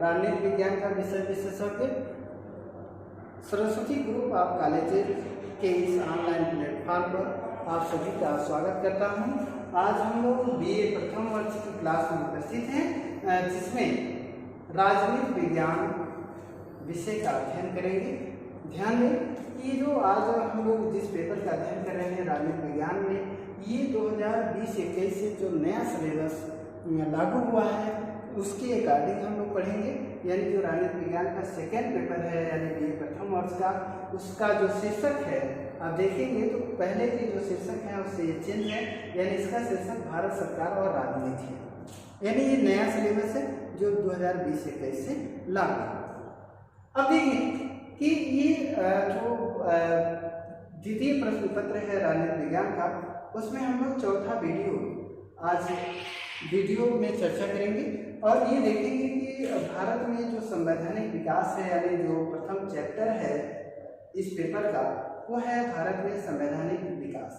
राजनीति विज्ञान का विषय विशेषज्ञ सरस्वती ग्रुप ऑफ कॉलेजेस के इस ऑनलाइन प्लेटफॉर्म पर आप सभी का स्वागत करता हूं। आज हम लोग बीए प्रथम वर्ष की क्लास में उपस्थित हैं, जिसमें राजनीति विज्ञान विषय का अध्ययन करेंगे। ध्यान दें कि जो आज हम लोग जिस पेपर का अध्ययन कर रहे हैं राजनीति विज्ञान में, ये 2020-21 से जो नया सिलेबस लागू हुआ है उसके अकॉर्डिंग हम लोग पढ़ेंगे। यानी जो राजनीति विज्ञान का सेकेंड पेपर है यानी बीए प्रथम वर्ष का, उसका जो शीर्षक है आप देखेंगे तो पहले के जो शीर्षक है उससे ये चेंज है। यानी इसका शीर्षक भारत सरकार और राजनीति है। यानी ये नया सिलेबस है जो 2020-21 से लागू है। अब देखिए कि ये जो द्वितीय प्रश्न पत्र है राजनीति विज्ञान का, उसमें हम लोग चौथा वीडियो में चर्चा करेंगे और ये देखेंगे कि भारत में जो संवैधानिक विकास है यानी जो प्रथम चैप्टर है इस पेपर का, वो है भारत में संवैधानिक विकास।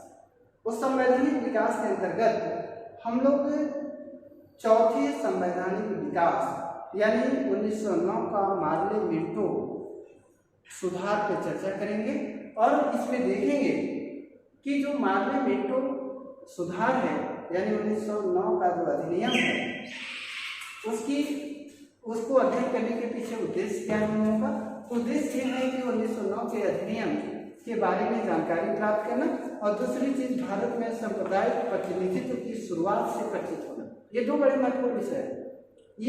उस संवैधानिक विकास के अंतर्गत हम लोग चौथे संवैधानिक विकास यानी 1909 का मार्ले-मिंटो सुधार पर चर्चा करेंगे और इसमें देखेंगे कि जो मार्ले-मिंटो सुधार है यानी 1909 का जो अधिनियम है उसको अध्ययन करने के पीछे उद्देश्य क्या है होगा। उद्देश्य यह है कि 1909 के अधिनियम के बारे में जानकारी प्राप्त करना और दूसरी चीज भारत में सांप्रदायिक प्रतिनिधित्व की शुरुआत से परिचित होना। ये दो बड़े महत्वपूर्ण विषय है।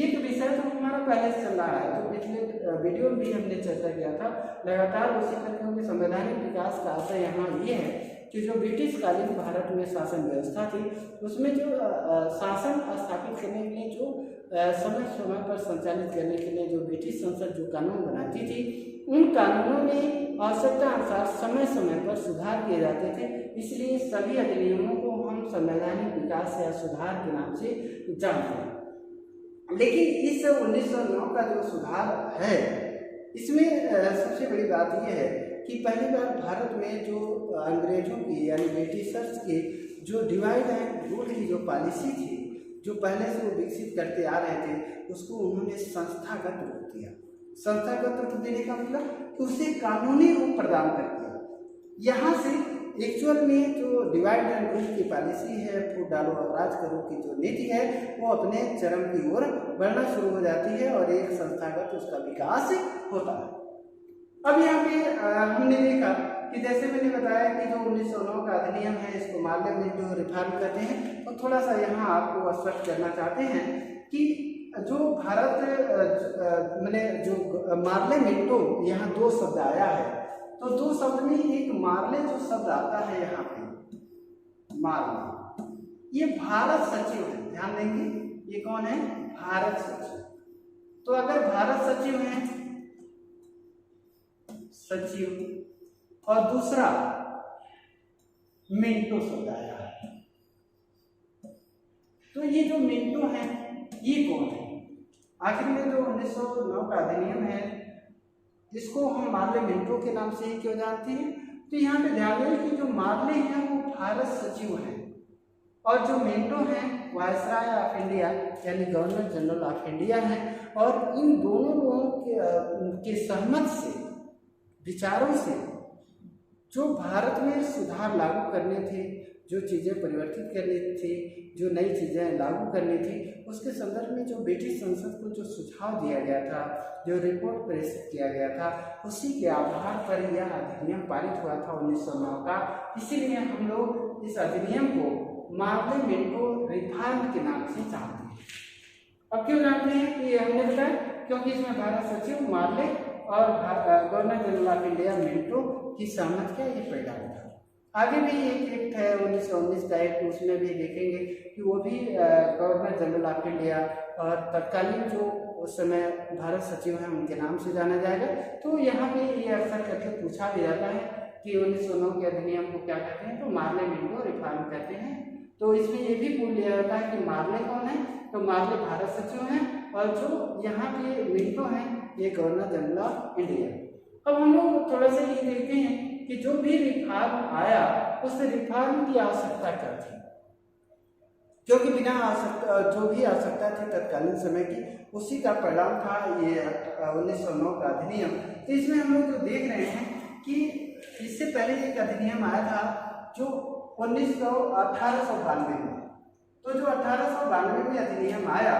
एक विषय तो हमारा पहले से चल रहा है, तो पिछले वीडियो में भी हमने चर्चा किया था लगातार उसी तरह के संवैधानिक विकास का आशय यहाँ ये है कि जो ब्रिटिश कालीन भारत में शासन व्यवस्था थी उसमें जो शासन स्थापित करने के लिए जो समय समय पर संचालित करने के लिए जो ब्रिटिश संसद जो कानून बनाती थी, उन कानूनों में आवश्यकता अनुसार समय समय पर सुधार किए जाते थे। इसलिए सभी अधिनियमों को हम संवैधानिक विकास या सुधार के नाम से जानते हैं। लेकिन इस 1909 का जो सुधार है इसमें सबसे बड़ी बात यह है कि पहली बार भारत में जो अंग्रेजों की यानी ब्रिटिशर्स की जो डिवाइड एंड रूल की जो पॉलिसी थी, जो पहले से वो विकसित करते आ रहे थे, उसको उन्होंने संस्थागत रूप दिया। संस्थागत रूप देने का मतलब कि उसे कानूनी रूप प्रदान कर दिया। यहाँ से एक्चुअल में जो डिवाइड एंड रूल की पॉलिसी है, फूट डालो और राज करो की जो नीति है, वो अपने चरम की ओर बढ़ना शुरू हो जाती है और एक संस्थागत उसका विकास होता है। अब यहाँ पे हमने देखा कि जैसे मैंने बताया कि जो 1909 का अधिनियम है इसको मार्ले-मिंटो रिफॉर्म कहते हैं। तो थोड़ा सा यहाँ आपको स्पष्ट करना चाहते हैं कि जो भारत मैंने जो मार्ले-मिंटो यहाँ दो शब्द आया है, तो दो शब्द में एक मार्ले जो शब्द आता है यहाँ पे मार्ले, ये भारत सचिव है। ध्यान देंगे ये कौन है? भारत सचिव। तो अगर भारत सचिव है सचिव और दूसरा मिंटो शब्द आया है, तो ये जो मिंटो है ये कौन है? आखिर में जो 1909 का अधिनियम है इसको हम मार्ले-मिंटो के नाम से ही क्यों जानते हैं? तो यहाँ पे ध्यान दें कि जो मार्ले हैं वो भारत सचिव हैं और जो मिंटो हैं वायसराय ऑफ इंडिया यानी गवर्नर जनरल ऑफ इंडिया है। और इन दोनों लोगों के सहमत से विचारों से जो भारत में सुधार लागू करने थे, जो चीज़ें परिवर्तित करनी थी, जो नई चीज़ें लागू करनी थी, उसके संदर्भ में जो ब्रिटिश संसद को जो सुझाव दिया गया था, जो रिपोर्ट प्रेषित किया गया था, उसी के आधार पर यह अधिनियम पारित हुआ था 1909 का। इसीलिए हम लोग इस अधिनियम को मार्ले-मिंटो रिफॉर्म के नाम से जानते हैं। अब क्यों जानते हैं कि हमने बताया क्योंकि इसमें भारत सचिव मार्ले और governor general of India Minto की सहमति का ये पैदा होता है। आगे भी एक एक्ट है 1919 का एक्ट, उसमें भी देखेंगे कि वो भी गवर्नर जनरल ऑफ इंडिया और तत्कालीन जो उस समय भारत सचिव हैं उनके नाम से जाना जाएगा। तो यहाँ पे ये अक्सर करके पूछा भी जाता है कि 1909 के अधिनियम को क्या कहते हैं? तो मार्ले-मिंटो रिफॉर्म कहते हैं। तो इसमें ये भी पूछ लिया जाता है कि मार्ले कौन है? तो मार्ले भारत सचिव हैं और जो यहाँ पे मिंटो हैं ये गवर्नर जनरल ऑफ इंडिया। अब हम लोग थोड़ा सा ये देखते हैं कि जो भी रिफॉर्म आया उस रिफॉर्म की आवश्यकता क्या थी। क्योंकि बिना आवश्यकता जो भी आवश्यकता थी तत्कालीन समय की, उसी का परिणाम था ये 1909 का अधिनियम। तो इसमें हम लोग जो देख रहे हैं कि इससे पहले एक अधिनियम आया था जो 1892 में। तो जो 1892 में अधिनियम आया,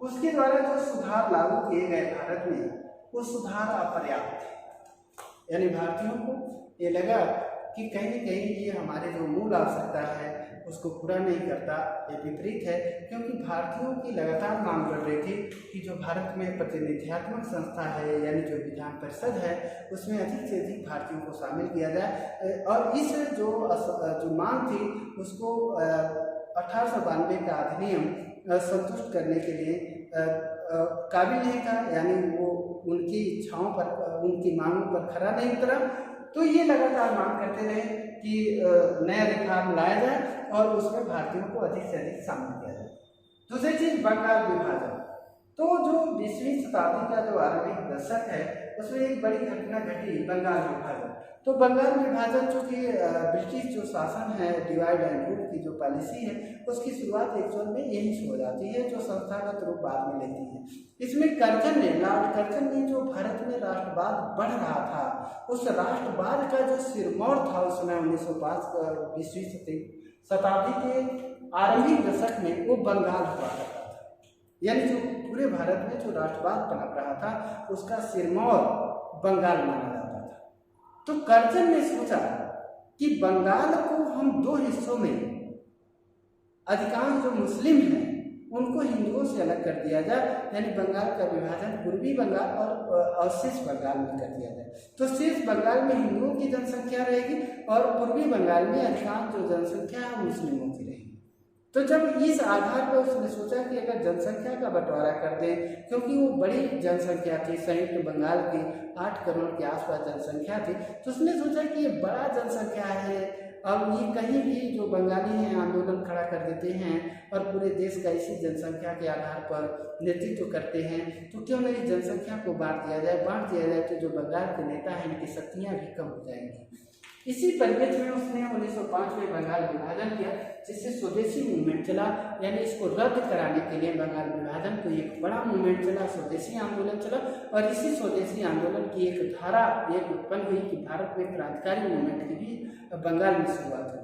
उसके द्वारा जो सुधार लागू किए गए भारत में, वो सुधार अपर्याप्त थे। यानी भारतीयों को ये लगा कि कहीं न कहीं ये हमारे जो मूल आवश्यकता है उसको पूरा नहीं करता, ये विपरीत है। क्योंकि भारतीयों की लगातार मांग बढ़ रही थी कि जो भारत में प्रतिनिधित्वात्मक संस्था है, यानी जो विधान परिषद है, उसमें अधिक से अधिक भारतीयों को शामिल किया जाए। और इस जो मांग थी उसको 1892 का अधिनियम संतुष्ट करने के लिए काबिल नहीं था, यानी वो उनकी इच्छाओं पर, उनकी मांगों पर खरा नहीं उतरा। तो ये लगातार मांग करते रहे कि नया रिफॉर्म लाया जाए और उसमें भारतीयों को अधिक से अधिक शामिल किया जाए। दूसरी चीज, बंगाल विभाजन। तो जो 20वीं शताब्दी का जो आरंभिक दशक है, उसमें एक बड़ी घटना घटी, बंगाल विभाजन। तो बंगाल विभाजन चूँकि ब्रिटिश जो शासन है, डिवाइड एंड रूल की जो पॉलिसी है, उसकी शुरुआत एक्चुअल में यहीं से हो जाती है, जो संस्थागत रूप बाद में लेती है। इसमें कर्जन ने, लॉर्ड कर्जन ने, जो भारत में राष्ट्रवाद बढ़ रहा था, उस राष्ट्रवाद का जो सिरमौर था उस समय 1905 20वीं शताब्दी के आरंभिक दशक में, वो बंगाल हुआ करता था। यानी जो पूरे भारत में जो राष्ट्रवाद पनप रहा था, उसका सिरमौर बंगाल माना जाता था। तो कर्जन ने सोचा कि बंगाल को हम दो हिस्सों में, अधिकांश जो मुस्लिम हैं उनको हिंदुओं से अलग कर दिया जाए, यानी बंगाल का विभाजन पूर्वी बंगाल और शेष बंगाल में कर दिया जाए। तो शेष बंगाल में हिंदुओं की जनसंख्या रहेगी और पूर्वी बंगाल में अधिकांश जो जनसंख्या है मुस्लिमों की रहेगी। तो जब इस आधार पर उसने सोचा कि अगर जनसंख्या का बंटवारा कर दें, क्योंकि वो बड़ी जनसंख्या थी, संयुक्त बंगाल की 8 करोड़ के आसपास जनसंख्या थी, तो उसने सोचा कि ये बड़ा जनसंख्या है, अब ये कहीं भी जो बंगाली हैं आंदोलन खड़ा कर देते हैं और पूरे देश का इसी जनसंख्या के आधार पर नेतृत्व करते हैं, तो क्यों नहीं जनसंख्या को बांट दिया जाए तो जो बंगाल के नेता हैं इनकी शक्तियाँ भी कम हो जाएंगी। इसी परिप्रेक्ष्य में उसने 1905 में बंगाल विभाजन किया, जिससे स्वदेशी मूवमेंट चला, यानी इसको रद्द कराने के लिए बंगाल विभाजन को एक बड़ा मूवमेंट चला, स्वदेशी आंदोलन चला। और इसी स्वदेशी आंदोलन की एक धारा उत्पन्न हुई कि भारत में क्रांतिकारी मूवमेंट की भी बंगाल में शुरुआत हुई।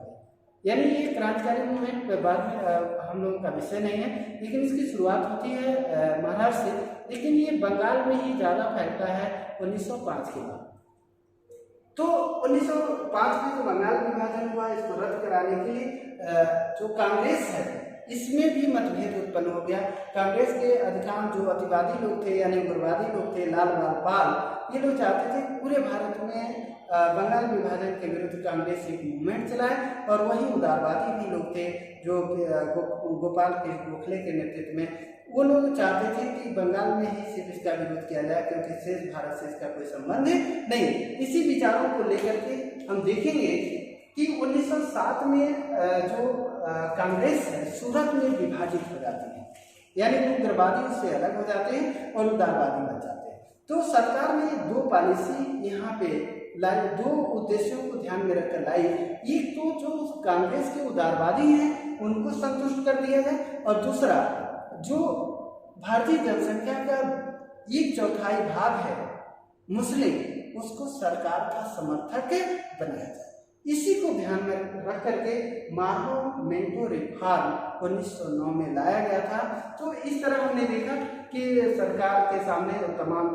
यानी ये क्रांतिकारी मूवमेंट बाद में हम लोगों का विषय नहीं है, लेकिन इसकी शुरुआत होती है महाराष्ट्र से, लेकिन ये बंगाल में ही ज़्यादा फैलता है 1905 के बाद। तो 1905 में जो बंगाल विभाजन हुआ, इसको रद्द कराने के लिए जो कांग्रेस है इसमें भी मतभेद उत्पन्न हो गया। कांग्रेस के अधिकांश जो अतिवादी लोग थे, यानी उग्रवादी लोग थे, लाल बाल, ये लोग चाहते थे पूरे भारत में बंगाल विभाजन के विरुद्ध कांग्रेस एक मूवमेंट चलाए। और वही उदारवादी भी लोग थे जो गोपाल के गोखले के नेतृत्व में, वो लोग चाहते थे कि बंगाल में ही सिर्फ इसका विरोध किया जाए, क्योंकि शेष भारत से इसका कोई संबंध नहीं। इसी विचारों को लेकर के हम देखेंगे कि 1907 में जो कांग्रेस है सूरत में विभाजित हो जाती है, यानी उग्रवादी उससे अलग हो जाते हैं और उदारवादी बन जाते हैं। तो सरकार ने दो पॉलिसी यहाँ पे लाई, दो उद्देश्यों को ध्यान में रखकर लाई। एक तो जो कांग्रेस के उदारवादी हैं उनको संतुष्ट कर दिया जाए, और दूसरा जो भारतीय जनसंख्या का 1/4 भाग है मुस्लिम, उसको सरकार का समर्थक बनाया जाए। इसी को ध्यान में रख करके मार्गो रिफॉर्म 1909 में लाया गया था। तो इस तरह हमने देखा कि सरकार के सामने तमाम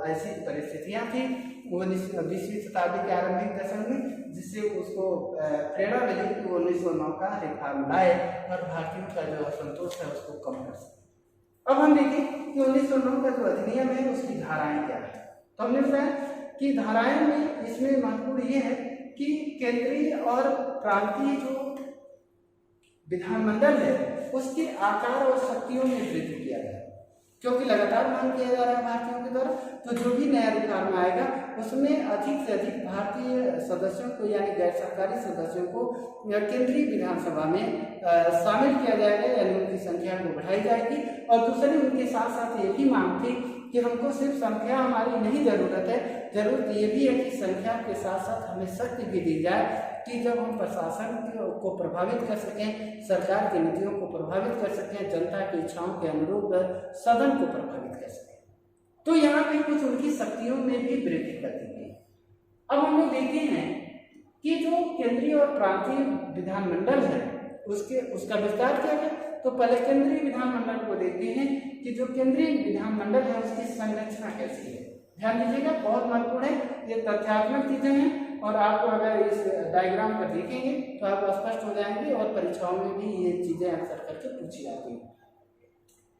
ऐसी परिस्थितियां थी 20वीं शताब्दी के आरंभिक दशक में, जिससे उसको प्रेरणा मिली कि 1909 का रिफॉर्म लाए और भारतीयों का जो असंतोष है उसको कम कर सके। अब हम देखें कि 1909 का जो अधिनियम है उसकी धाराएं क्या है। तो हमने बताया कि धाराएं में इसमें महत्वपूर्ण ये है कि केंद्रीय और प्रांतीय जो विधानमंडल है उसके आकार और शक्तियों में वृद्धि किया जाए, क्योंकि लगातार मांग किया जा रहा है भारतीयों के द्वारा। तो जो भी नया रिफॉर्म आएगा उसमें अधिक से अधिक भारतीय सदस्यों को, यानी गैर सरकारी सदस्यों को केंद्रीय विधानसभा में शामिल किया जाएगा, यानी उनकी संख्या को बढ़ाई जाएगी। और दूसरी उनके साथ साथ ये भी मांग थी कि हमको सिर्फ संख्या हमारी नहीं जरूरत है, जरूरत ये भी है कि संख्या के साथ साथ हमें शक्ति भी दी जाए कि जब हम प्रशासन को प्रभावित कर सकें, सरकार की नीतियों को प्रभावित कर सकें, जनता की इच्छाओं के अनुरूप सदन को प्रभावित कर सकें। तो यहाँ पे कुछ उनकी शक्तियों में भी वृद्धि कर दी गई। अब हम लोग देखते हैं कि जो केंद्रीय और प्रांतीय विधानमंडल है उसका विस्तार क्या है। तो पहले केंद्रीय विधानमंडल को देखते हैं कि जो केंद्रीय विधानमंडल है उसकी संरचना कैसी है। ध्यान दीजिएगा, बहुत महत्वपूर्ण है, ये तथ्यात्मक चीजें हैं और आपको अगर इस डायग्राम पर देखेंगे तो आप स्पष्ट हो जाएंगे और परीक्षाओं में भी ये चीजें अक्सर करके पूछी जाती हैं।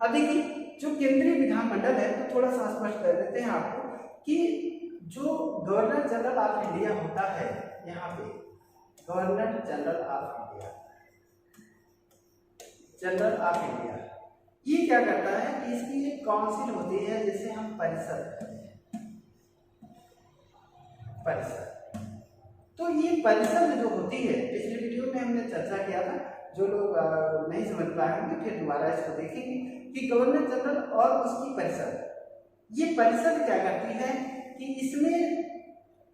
अब देखिए, जो केंद्रीय विधानमंडल है तो थोड़ा सा स्पष्ट कर देते हैं आपको कि जो गवर्नर जनरल ऑफ इंडिया होता है, यहाँ पे governor general of India, general of India, ये क्या करता है कि इसकी एक काउंसिल होती है जिसे हम परिषद कहते हैं, परिषद। तो ये परिषद जो होती है, पिछले वीडियो में हमने चर्चा किया था, जो लोग नहीं समझ पाएंगे फिर दोबारा इसको देखेंगे कि गवर्नर जनरल और उसकी परिषद, ये परिषद क्या करती है कि इसमें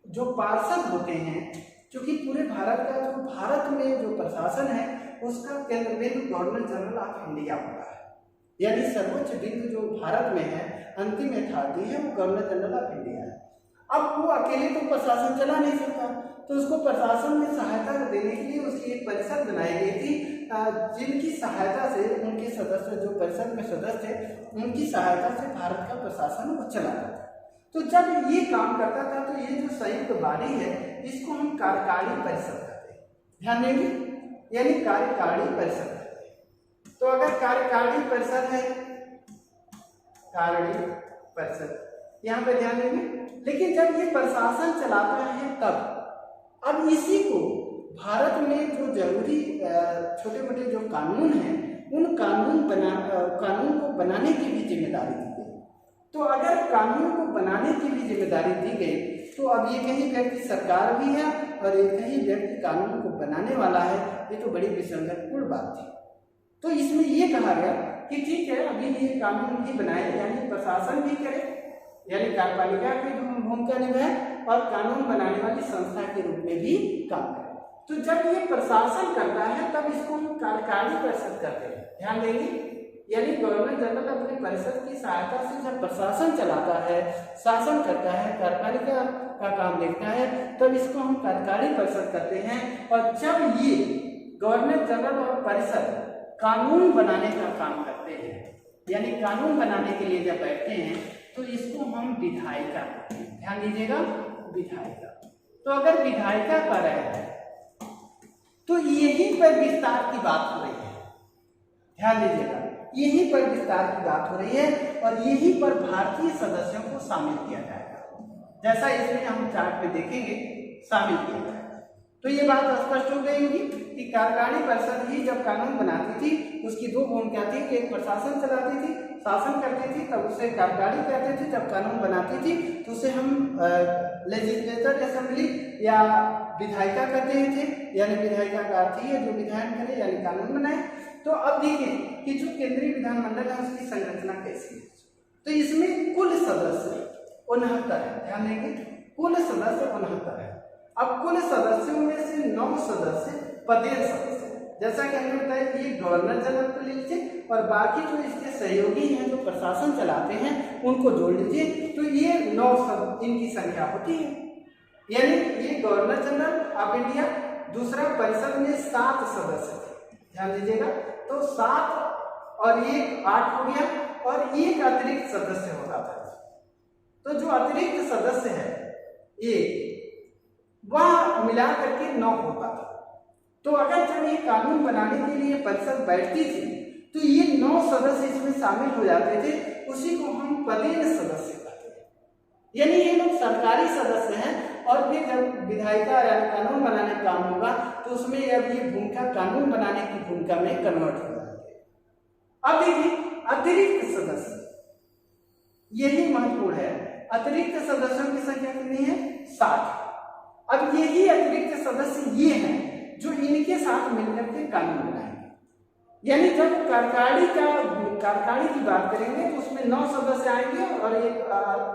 जो पार्षद होते हैं, क्योंकि पूरे भारत का जो भारत में जो प्रशासन है उसका केंद्र बिंदु गवर्नर जनरल ऑफ इंडिया होता है, यानी सर्वोच्च बिंदु जो भारत में है, अंतिम अथॉरिटी है, वो गवर्नर जनरल ऑफ इंडिया है। अब वो अकेले तो प्रशासन चला नहीं सकता, तो उसको प्रशासन में सहायता देने के लिए उसकी एक परिषद बनाई गई थी, जिनकी सहायता से उनके सदस्य, जो परिषद में सदस्य थे, उनकी सहायता से भारत का प्रशासन वो चलाता था। तो जब ये काम करता था तो ये जो संयुक्त बॉडी है इसको हम कार्यकारी परिषद कहते हैं। ध्यान देंगे, यानी कार्यकारी परिषद कहते हैं। तो अगर कार्यकारी परिषद है, कार्यकारी परिषद, यहाँ पे ध्यान देंगे, लेकिन जब ये प्रशासन चलाता है तब अब इसी को भारत में जो जरूरी छोटे मोटे जो कानून हैं उन कानून को बनाने की भी जिम्मेदारी दी गई। तो अगर कानून को बनाने की भी जिम्मेदारी दी गई तो अब ये कहीं व्यक्ति सरकार भी है और एक कहीं व्यक्ति कानून को बनाने वाला है, ये तो बड़ी विसंगतपूर्ण बात थी। तो इसमें ये कहा गया कि ठीक है, अभी ये कानून भी बनाए, यानी प्रशासन भी करे, यानी कार्यपालिका की भूमिका निभाए और कानून बनाने वाली संस्था के रूप में भी काम करे। तो जब ये प्रशासन करता है तब इसको हम कार्यकारी परिषद करते हैं। ध्यान देंगे, यानी गवर्नर जनरल अपनी परिषद की सहायता से जब प्रशासन चलाता है, शासन करता है, कार्यपालिका का काम देखता है, तब इसको हम कार्यकारी परिषद करते हैं। और जब ये गवर्नर जनरल और परिषद कानून बनाने का काम करते हैं, यानी कानून बनाने के लिए जब बैठते हैं तो इसको हम विधायिका कहते हैं। ध्यान दीजिएगा, विधायिका। तो अगर विधायिका कर रहे हैं तो यहीं पर विस्तार की बात हो रही है। ध्यान दीजिएगा, यहीं पर विस्तार की बात हो रही है और यहीं पर भारतीय सदस्यों को शामिल किया जाएगा, जैसा इसमें हम चार्ट में देखेंगे शामिल किया जाएगा। तो ये बात स्पष्ट हो गई होगी कि कार्यकारी परिषद ही जब कानून बनाती थी उसकी दो भूमिका थी कि एक प्रशासन चलाती थी, शासन करती थी, तब उसे कार्यकारी कहते थे। जब कानून बनाती थी तो उसे हम लेजिस्लेचर असेंबली या विधायिका कहते थे, यानी विधायिका का अर्थ ही है जो विधायन करे यानी कानून बनाए। तो अब देखिए कि जो केंद्रीय विधानमंडल है उसकी संरचना कैसी है। तो इसमें कुल सदस्य 69 है। ध्यान देंगे, कुल सदस्य 69 है। अब कुल सदस्यों में से 9 सदस्य पदेन सदस्य, जैसा कि हमने बताया कि ये गवर्नर जनरल को ले लीजिए और बाकी जो इसके सहयोगी हैं जो प्रशासन चलाते हैं उनको जोड़ लीजिए, तो ये 9 इनकी संख्या होती है। यानी ये गवर्नर जनरल ऑफ इंडिया, दूसरा परिषद में 7 सदस्य थे। ध्यान दीजिएगा, तो 7 और 1 8 हो गया और एक अतिरिक्त सदस्य होता था। तो जो अतिरिक्त सदस्य है एक, वह मिला करके 9 होता था। तो अगर जब ये कानून बनाने के लिए परिषद बैठती थी तो ये 9 सदस्य इसमें शामिल हो जाते थे, उसी को हम पदेन सदस्य कहते हैं। यानी ये लोग सरकारी सदस्य हैं और फिर जब विधायिका या कानून बनाने का काम होगा तो उसमें अब ये भूमिका कानून बनाने की भूमिका में कन्वर्ट हो जाती है। अब देखिए अतिरिक्त सदस्य, यही महत्वपूर्ण है। अतिरिक्त सदस्यों की संख्या कितनी है? 7। अब यही अतिरिक्त सदस्य ये हैं जो इनके साथ मिलकर के कानून बनाएंगे। यानी जब कार्यकारिणी की बात करेंगे तो उसमें 9 सदस्य आएंगे और एक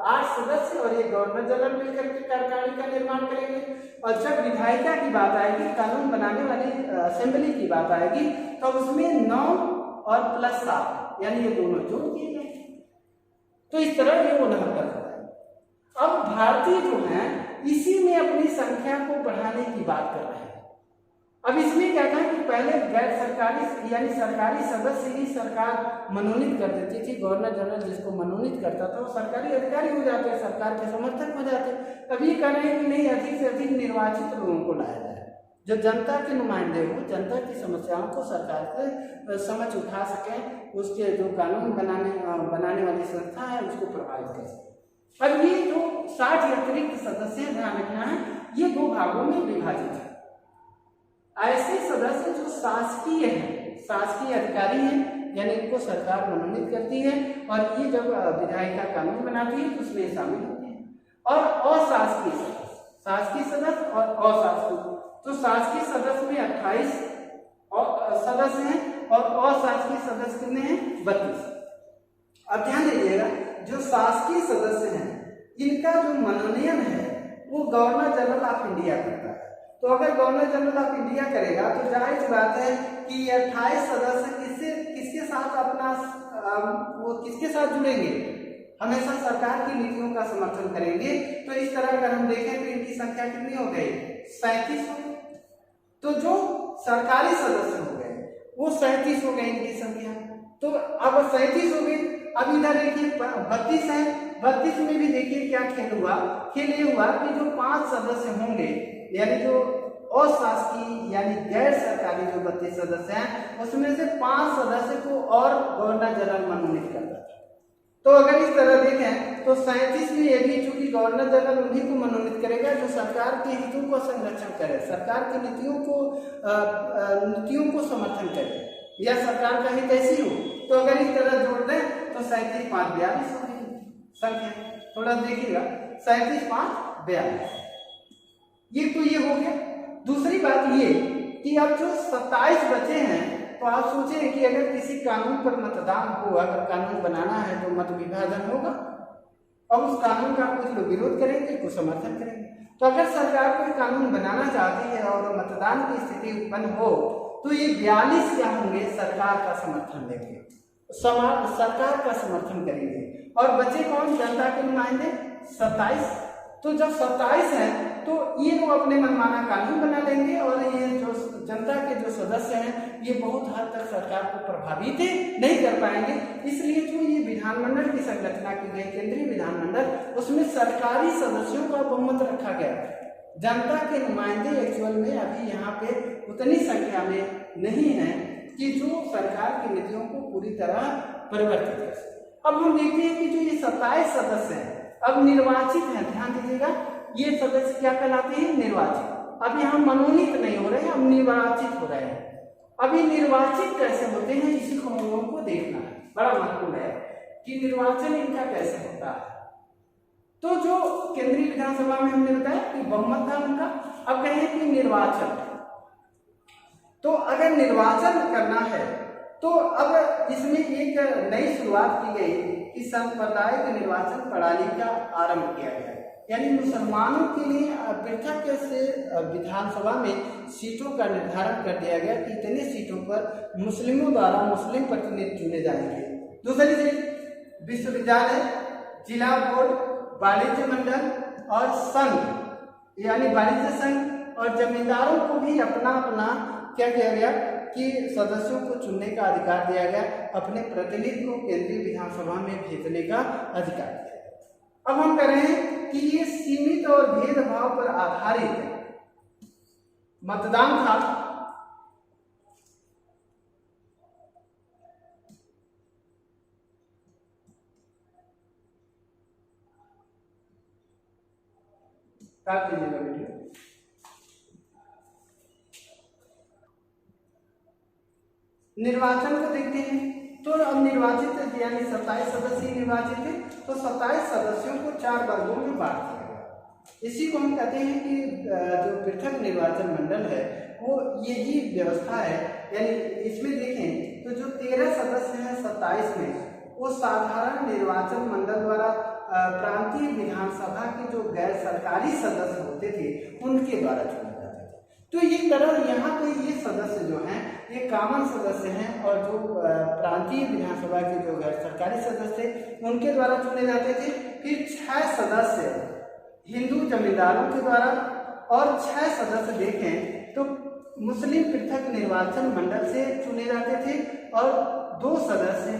8 सदस्य और एक गवर्नर जनरल मिलकर के कार्यकारिणी का निर्माण करेंगे। और जब विधायिका की बात आएगी, कानून बनाने वाली असेंबली की बात आएगी, तो उसमें 9 और प्लस 7 यानी ये दोनों जोड़ किए गए। तो इस तरह ये 69 होता है। अब भारतीय जो है इसी में अपनी संख्या को बढ़ाने की बात कर रहे हैं। अब इसमें क्या था कि पहले गैर सरकारी यानी सरकारी सदस्य ही सरकार मनोनीत कर देती थी। गवर्नर जनरल जिसको मनोनीत करता था वो सरकारी अधिकारी हो जाते, सरकार के समर्थक हो जाते। अब ये कह रहे हैं कि नहीं, अधिक से अधिक निर्वाचित लोगों को लाया जाए, जो जनता के नुमाइंदे हो, जनता की समस्याओं को सरकार के समझ उठा सकें, उसके जो कानून बनाने वाली संस्था है उसको प्रभावित कर सके। अब ये जो 60 अतिरिक्त सदस्य ध्यान रखना है, ये 2 भागों में विभाजित है। ऐसे सदस्य जो शासकीय हैं, शासकीय अधिकारी हैं, यानी इनको सरकार मनोनीत करती है और ये जब विधायिका कानून बनाती है तो उसमें शामिल होते हैं। और अशासकीय सदस्य, शासकीय सदस्य और अशासकीय, तो शासकीय सदस्य में 28 सदस्य हैं और अशासकीय सदस्य कितने हैं? 32। अब ध्यान दीजिएगा, जो शासकीय सदस्य हैं इनका जो मनोनयन है वो गवर्नर जनरल ऑफ इंडिया करता है। तो अगर गवर्नर जनरल ऑफ इंडिया करेगा तो जाहिर सी बात है कि 28 सदस्य किसके साथ अपना वो किसके साथ जुड़ेंगे? हमेशा सरकार की नीतियों का समर्थन करेंगे। तो इस तरह अगर हम देखें तो इनकी संख्या कितनी हो गई? 37 हो गई। तो जो सरकारी सदस्य हो गए वो 37 हो गए इनकी संख्या। तो अब 37 हो गई। अब इधर देखिए 32 है, 32 में भी देखिए क्या खेल हुआ? खेल ये हुआ कि जो 5 सदस्य होंगे, यानी जो अशासकीय यानी गैर सरकारी जो 32 सदस्य हैं उसमें से 5 सदस्य को और गवर्नर जनरल मनोनीत करता था। तो अगर इस तरह देखें तो 37 में ये भी चूंकि गवर्नर जनरल उन्हीं को मनोनीत करेगा जो सरकार के हितों को संरक्षण करे, सरकार की नीतियों को समर्थन करे या सरकार का हित ऐसी हो। तो अगर इस तरह जोड़ दें तो 37 5 42 हो गई संख्या। थोड़ा देखिएगा, 37 5 42, ये तो ये हो गया। दूसरी बात ये कि अब जो 27 बचे हैं, तो आप सोचें कि अगर किसी कानून पर मतदान हो, अगर कानून बनाना है तो मत विभाजन होगा और उस कानून का कुछ लोग विरोध करेंगे, कुछ समर्थन करेंगे। तो अगर सरकार कोई कानून बनाना चाहती है और मतदान की स्थिति उत्पन्न हो तो ये 42 क्या होंगे? सरकार का समर्थन देंगे, सरकार का समर्थन करेंगे। और बचे कौन? जनता के नुमाइंदे 27। तो जब 27 है तो ये लोग अपने मनमाना कानून बना लेंगे और ये जो जनता के जो सदस्य हैं ये बहुत हद तक सरकार को प्रभावित नहीं कर पाएंगे। इसलिए जो ये विधानमंडल की संरचना की गई, केंद्रीय विधानमंडल, उसमें सरकारी सदस्यों का बहुमत रखा गया। जनता के नुमाइंदे एक्चुअल में अभी यहाँ पे उतनी संख्या में नहीं है कि जो सरकार की नीतियों को पूरी तरह परिवर्तित कर सके। अब हम देखते हैं कि जो ये 27 सदस्य हैं अब निर्वाचित हैं। ध्यान दीजिएगा, ये सदस्य क्या कहलाते हैं? निर्वाचित। अब यहाँ मनोनीत नहीं हो रहे हैं, अब निर्वाचित हो रहे हैं। अभी निर्वाचित कैसे होते हैं इसी को हम लोगों को देखना है। बड़ा महत्वपूर्ण है कि निर्वाचन इनका कैसे होता है। तो जो केंद्रीय विधानसभा में हमने बताया कि बहुमत था उनका। अब कहें कि निर्वाचन, तो अगर निर्वाचन करना है तो अब इसमें एक नई शुरुआत की गई कि सांप्रदायिक निर्वाचन प्रणाली का आरंभ किया गया। यानी मुसलमानों के लिए पृथक से विधानसभा में सीटों का निर्धारण कर दिया गया कि इतने सीटों पर मुस्लिमों द्वारा मुस्लिम प्रतिनिधि चुने जाएंगे। दूसरी चीज, विश्वविद्यालय, जिला बोर्ड, वाणिज्य मंडल और संघ यानी वाणिज्य संघ और जमींदारों को भी अपना अपना क्या किया गया कि सदस्यों को चुनने का अधिकार दिया गया, अपने प्रतिनिधि को केंद्रीय विधानसभा में भेजने का अधिकार दिया गया। अब हम कह रहे हैं कि ये सीमित और भेदभाव पर आधारित मतदान था। काट दीजिएगा वीडियो। निर्वाचन को देखते हैं तो अब निर्वाचित यानी 27 सदस्य निर्वाचित थे, तो 27 सदस्यों को 4 वर्गों में बांट दिया गया। इसी को हम कहते हैं कि जो पृथक निर्वाचन मंडल है वो यही व्यवस्था है। यानी इसमें देखें तो जो 13 सदस्य हैं 27 में वो साधारण निर्वाचन मंडल द्वारा प्रांतीय विधानसभा के जो गैर सरकारी सदस्य होते थे उनके द्वारा चुने जाते थे। तो ये तरह यहाँ पे ये सदस्य जो हैं ये कॉमन सदस्य हैं और जो प्रांतीय विधानसभा के जो गैर सरकारी सदस्य थे उनके द्वारा चुने जाते थे। फिर 6 सदस्य हिंदू जमींदारों के द्वारा और 6 सदस्य देखें तो मुस्लिम पृथक निर्वाचन मंडल से चुने जाते थे और 2 सदस्य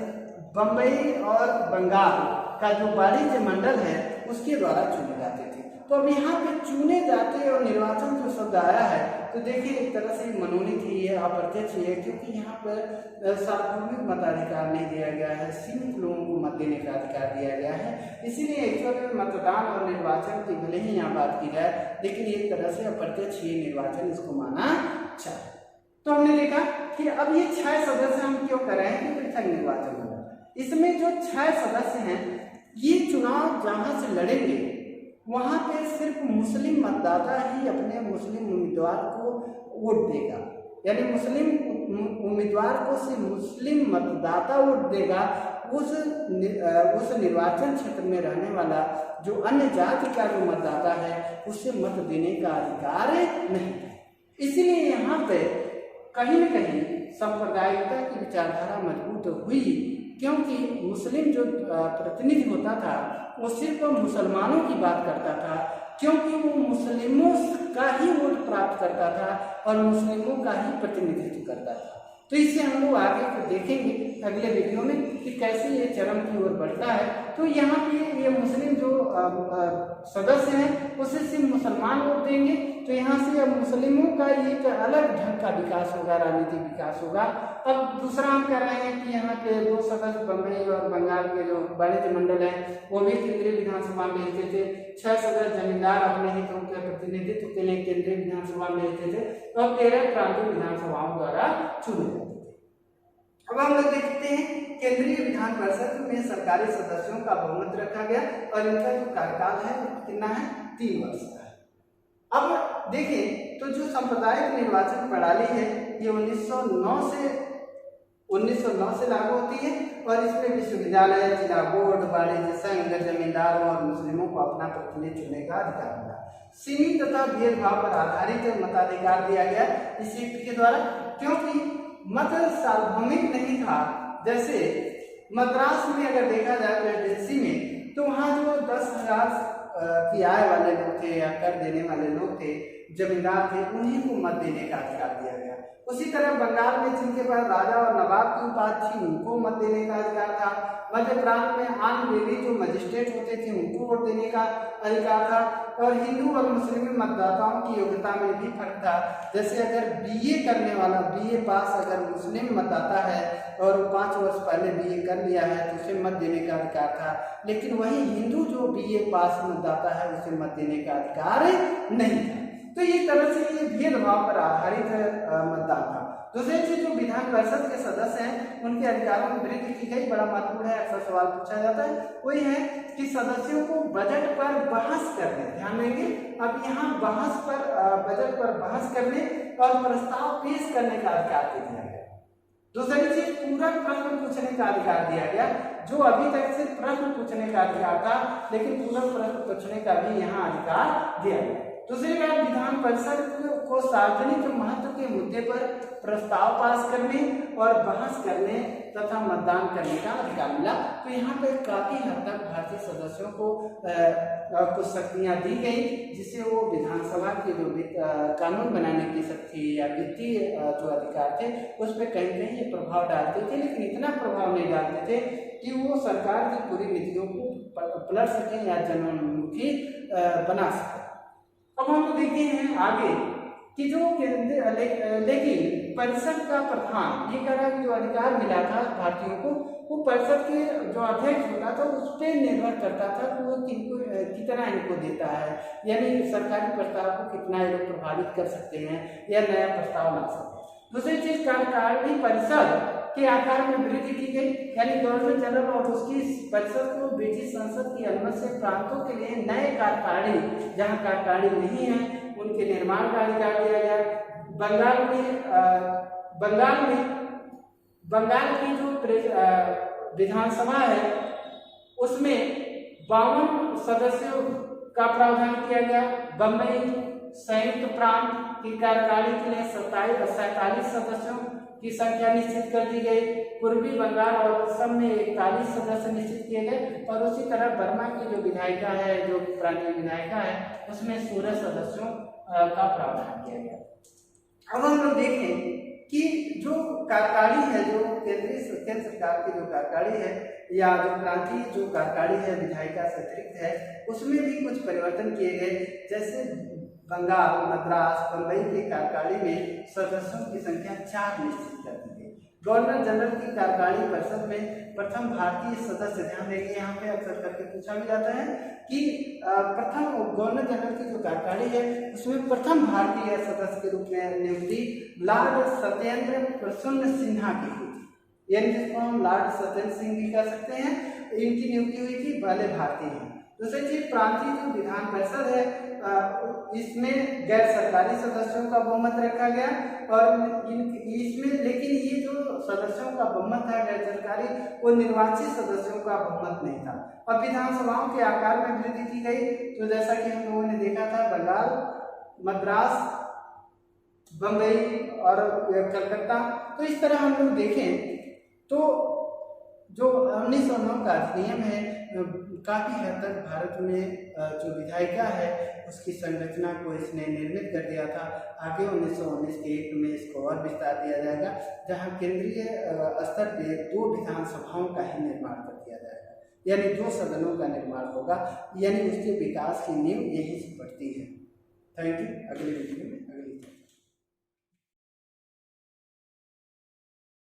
बम्बई और बंगाल का जो वाणिज्य मंडल है उसके द्वारा चुने जाते थे। तो अब यहाँ पे चुने जाते और निर्वाचन जो शब्द आया है तो देखिए एक तरह से मनोनीत ही है, अप्रत्यक्ष है, क्योंकि यहाँ पर सार्वभौमिक मताधिकार नहीं दिया गया है, सीमित लोगों को मत देने का अधिकार दिया गया है। इसीलिए एक्चुअल में मतदान और निर्वाचन की भले ही यहाँ बात की जाए लेकिन एक तरह से अप्रत्यक्ष ही निर्वाचन इसको माना चाहिए। तो हमने देखा कि अब ये 6 सदस्य हम क्यों कर रहे हैं कि पृथक निर्वाचन मंडल, इसमें जो 6 सदस्य हैं ये चुनाव जहां से लड़ेंगे वहां पे सिर्फ मुस्लिम मतदाता ही अपने मुस्लिम उम्मीदवार को वोट देगा, यानी मुस्लिम उम्मीदवार को सिर्फ मुस्लिम मतदाता वोट देगा। उस निर्वाचन क्षेत्र में रहने वाला जो अन्य जाति का जो मतदाता है उसे मत देने का अधिकार नहीं। इसीलिए यहाँ पे कहीं न कहीं सांप्रदायिकता की विचारधारा मजबूत हुई, क्योंकि मुस्लिम जो प्रतिनिधि होता था वो सिर्फ मुसलमानों की बात करता था, क्योंकि वो मुस्लिमों का ही वोट प्राप्त करता था और मुस्लिमों का ही प्रतिनिधित्व करता था। तो इससे हम लोग आगे देखेंगे अगले वीडियो में कि कैसे ये चरम की ओर बढ़ता है। तो यहाँ पे ये मुस्लिम जो सदस्य हैं उसे सिर्फ मुसलमान वोट देंगे, तो यहाँ से अब मुस्लिमों का एक अलग ढंग का विकास होगा, राजनीतिक विकास होगा। अब दूसरा हम कह रहे हैं कि यहाँ पे 2 सदस्य बम्बई और बंगाल के जो वाणिज्य मंडल है वो भी केंद्रीय विधानसभा में भेजते थे। 6 सदस्य जमींदार अपने हितों के प्रतिनिधित्व के लिए केंद्रीय विधानसभा में भेजते थे और 13 प्रांतीय विधानसभाओं द्वारा चुने जाते थे। अब हम लोग देखते हैं केंद्रीय विधान परिषद में सरकारी सदस्यों का बहुमत रखा गया और इनका जो कार्यकाल है वो कितना है, 3 वर्ष का है। अब देखें तो जो सांप्रदायिक निर्वाचन प्रणाली है ये 1909 से लागू होती है और इसमें विश्वविद्यालय, जिला बोर्ड, वाणिज्य संघ, जमींदारों और मुस्लिमों को अपना प्रतिनिधि चुनने का अधिकार मिला। सीमित तथा भेदभाव पर आधारित मताधिकार दिया गया इस एक्ट के द्वारा, क्योंकि मत सार्वभौमिक नहीं था। जैसे मद्रास में अगर देखा जाए प्रेसिडेंसी में तो वहाँ जो 10,000 की आय वाले लोग थे या कर देने वाले लोग थे, जमींदार थे, उन्हीं को मत देने का अधिकार दिया गया। उसी तरह बंगाल में जिनके पास राजा और नवाब की उपाधि थी उनको मत देने का अधिकार था। मध्य प्रांत में आनवेली जो मजिस्ट्रेट होते थे उनको वोट देने का अधिकार था। और हिंदू और मुस्लिम मतदाताओं की योग्यता में भी फर्क था। जैसे अगर बीए करने वाला, बीए पास अगर मुस्लिम मतदाता है और 5 वर्ष पहले बीए कर लिया है तो उसे मत देने का अधिकार था, लेकिन वही हिंदू जो बीए पास मतदाता है उसे मत देने का अधिकार नहीं था। तो ये तरह से ये भेदभाव पर आधारित मतदान था। दूसरी चीज जो विधान परिषद के सदस्य हैं उनके अधिकारों में वृद्धि की गई, बड़ा महत्वपूर्ण है, अक्सर सवाल पूछा जाता है, वही है कि सदस्यों को बजट पर बहस करने, ध्यान देंगे अब यहाँ बजट पर बहस करने और प्रस्ताव पेश करने का अधिकार दे दिया गया। दूसरी चीज पूरक प्रश्न पूछने का अधिकार दिया गया, जो अभी तक सिर्फ प्रश्न पूछने का अधिकार था लेकिन पूरक प्रश्न पूछने का भी यहाँ अधिकार दिया गया। दूसरी बात, विधान परिषद को सार्वजनिक महत्व के मुद्दे पर प्रस्ताव पास करने और बहस करने तथा मतदान करने का अधिकार मिला। तो यहाँ पर काफी हद तक भारतीय सदस्यों को कुछ शक्तियां दी गई, जिससे वो विधानसभा के जो कानून बनाने की शक्ति या वित्तीय जो अधिकार थे उस पर कहीं कहीं प्रभाव डालते थे, लेकिन इतना प्रभाव नहीं डालते थे कि वो सरकार की पूरी नीतियों को पलट सकें या जनोन्मुखी बना सकें। अब हम देखे हैं आगे कि जो लेकिन परिषद का प्रधान ये कह रहा है कि जो अधिकार मिला था भारतीयों को वो परिषद के जो अध्यक्ष होता था उस पर निर्भर करता था कि वो कितना इनको देता है, यानी सरकारी प्रस्ताव को कितना ये लोग प्रभावित कर सकते हैं या नया प्रस्ताव ला सकते हैं। दूसरी चीज, कार्यकारिणी परिषद के आकार में वृद्धि की गई, यानी गवर्नर जनरल और उसकी परिषद को ब्रिटिश संसद की अनुमति से प्रांतों के लिए नए कार्यकारिणी, जहाँ कार्यकारिणी नहीं है उनके निर्माण का अधिकार दिया गया। बंगाल में बंगाल की जो विधानसभा है उसमें 52 सदस्यों का प्रावधान किया गया। बम्बई संयुक्त प्रांत की कार्यकारिणी के लिए 47 सदस्यों की संख्या निश्चित कर दी गई। पूर्वी बंगाल और असम में 41 सदस्य निश्चित किए गए और उसी तरह बर्मा की जो विधायिका है, जो प्रांतीय विधायिका है, उसमें 16 सदस्यों का प्रावधान किया गया। अब हम लोग देखें कि जो कार्यकारिणी है, जो केंद्र सरकार की जो कार्यकारिणी है या जो प्रांतीय जो कार्यकारिणी है विधायिका से अतिरिक्त है, उसमें भी कुछ परिवर्तन किए गए। जैसे बंगाल, मद्रास, बम्बई की कार्यकारिणी में सदस्यों की संख्या 4 निश्चित कर दी गई। गवर्नर जनरल की कार्यकारिणी परिषद में प्रथम भारतीय सदस्य, ध्यान देंगे यहाँ पे अक्सर करके पूछा भी जाता है कि प्रथम गवर्नर जनरल की जो कार्यकारिणी है उसमें प्रथम भारतीय सदस्य के रूप में नियुक्ति लॉर्ड सत्येंद्र प्रसन्न सिन्हा की हुई थी, यानी जिसको हम लॉर्ड सत्येंद्र सिंह भी कह सकते हैं, इनकी नियुक्ति हुई थी, पहले भारतीय हैं। दूसरी चीज, प्रांतीय जो विधान परिषद है इसमें गैर सरकारी सदस्यों का बहुमत रखा गया और इसमें, लेकिन ये जो सदस्यों का बहुमत है गैर सरकारी, वो निर्वाचित सदस्यों का बहुमत नहीं था। अब विधानसभाओं के आकार में वृद्धि की गई, तो जैसा कि हम लोगों ने देखा था, बंगाल, मद्रास, बम्बई और कलकत्ता। तो इस तरह हम लोग देखें तो जो 1909 का अधिनियम है काफी हद तक भारत में जो विधायिका है उसकी संरचना को इसने निर्मित कर दिया था। आगे 1919 के एक्ट में इसको और विस्तार दिया जाएगा, जहां केंद्रीय स्तर पे 2 विधानसभाओं का ही निर्माण कर दिया जाएगा, यानी 2 सदनों का निर्माण होगा, यानी उसके विकास की नींव यहीं से पड़ती है। Thank you. अगली वीडियो में अगली